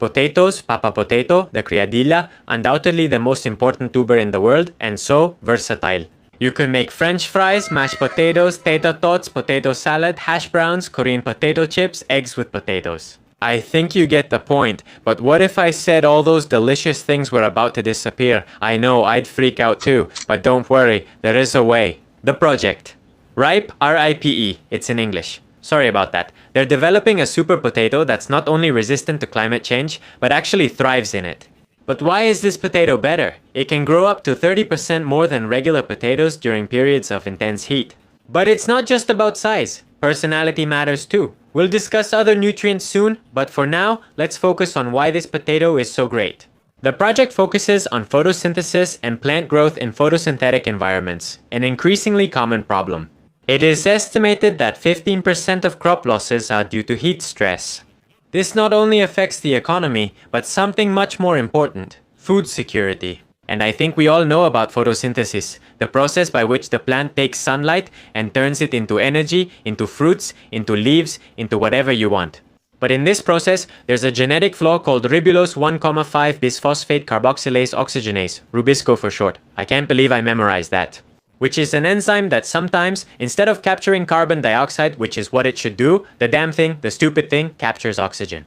Potatoes, papa potato, the criadilla, undoubtedly the most important tuber in the world, and so versatile. You can make French fries, mashed potatoes, tater tots, potato salad, hash browns, Korean potato chips, eggs with potatoes. I think you get the point, but what if I said all those delicious things were about to disappear? I know, I'd freak out too, but don't worry, there is a way. The project. RIPE, R-I-P-E, it's in English. Sorry about that. They're developing a super potato that's not only resistant to climate change, but actually thrives in it. But why is this potato better? It can grow up to 30% more than regular potatoes during periods of intense heat. But it's not just about size. Personality matters too. We'll discuss other nutrients soon, but for now, let's focus on why this potato is so great. The project focuses on photosynthesis and plant growth in photosynthetic environments, an increasingly common problem. It is estimated that 15% of crop losses are due to heat stress. This not only affects the economy, but something much more important, food security. And I think we all know about photosynthesis, the process by which the plant takes sunlight and turns it into energy, into fruits, into leaves, into whatever you want. But in this process, there's a genetic flaw called ribulose 1,5 bisphosphate carboxylase oxygenase, Rubisco for short. I can't believe I memorized that. Which is an enzyme that sometimes, instead of capturing carbon dioxide, which is what it should do, the damn thing, the stupid thing, captures oxygen.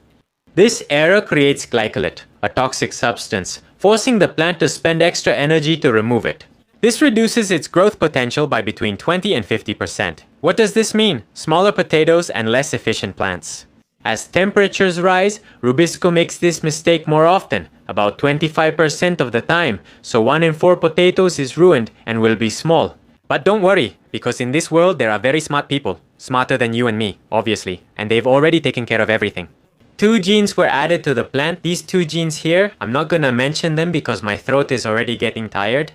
This error creates glycolate, a toxic substance, forcing the plant to spend extra energy to remove it. This reduces its growth potential by between 20 and 50%. What does this mean? Smaller potatoes and less efficient plants. As temperatures rise, Rubisco makes this mistake more often, about 25% of the time, so 1 in 4 potatoes is ruined and will be small. But don't worry, because in this world there are very smart people, smarter than you and me, obviously, and they've already taken care of everything. 2 genes were added to the plant. These 2 genes here, I'm not gonna mention them because my throat is already getting tired.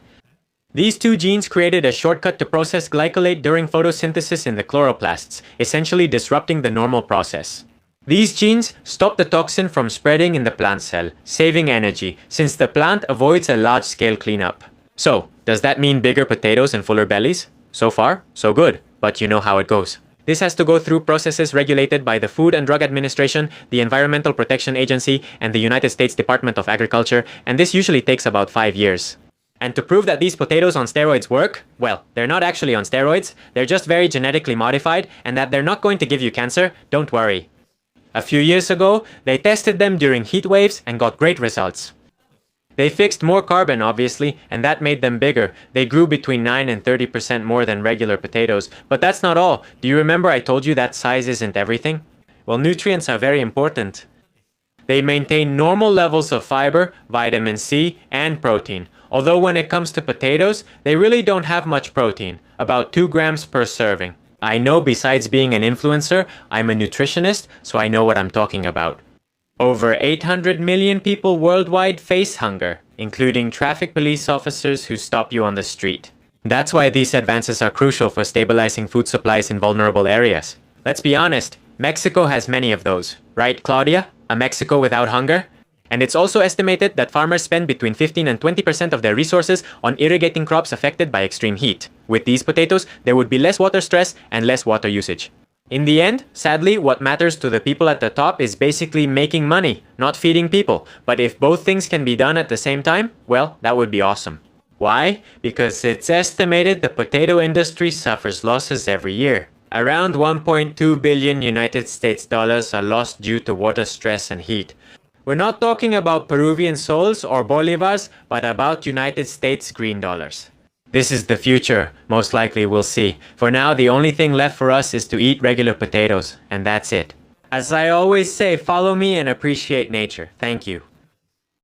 These 2 genes created a shortcut to process glycolate during photosynthesis in the chloroplasts, essentially disrupting the normal process. These genes stop the toxin from spreading in the plant cell, saving energy, since the plant avoids a large-scale cleanup. So, does that mean bigger potatoes and fuller bellies? So far, so good, but you know how it goes. This has to go through processes regulated by the Food and Drug Administration, the Environmental Protection Agency, and the United States Department of Agriculture, and this usually takes about 5 years. And to prove that these potatoes on steroids work, well, they're not actually on steroids, they're just very genetically modified, and that they're not going to give you cancer, don't worry. A few years ago, they tested them during heat waves and got great results. They fixed more carbon, obviously, and that made them bigger. They grew between 9 and 30% more than regular potatoes. But that's not all. Do you remember I told you that size isn't everything? Well, nutrients are very important. They maintain normal levels of fiber, vitamin C, and protein. Although when it comes to potatoes, they really don't have much protein, about 2 grams per serving. I know besides being an influencer, I'm a nutritionist, so I know what I'm talking about. Over 800 million people worldwide face hunger, including traffic police officers who stop you on the street. That's why these advances are crucial for stabilizing food supplies in vulnerable areas. Let's be honest, Mexico has many of those. Right, Claudia? A Mexico without hunger? And it's also estimated that farmers spend between 15 and 20% of their resources on irrigating crops affected by extreme heat. With these potatoes, there would be less water stress and less water usage. In the end, sadly, what matters to the people at the top is basically making money, not feeding people. But if both things can be done at the same time, well, that would be awesome. Why? Because it's estimated the potato industry suffers losses every year. Around 1.2 billion United States dollars are lost due to water stress and heat. We're not talking about Peruvian sols or bolivars, but about United States green dollars. This is the future, most likely we'll see. For now, the only thing left for us is to eat regular potatoes, and that's it. As I always say, follow me and appreciate nature. Thank you.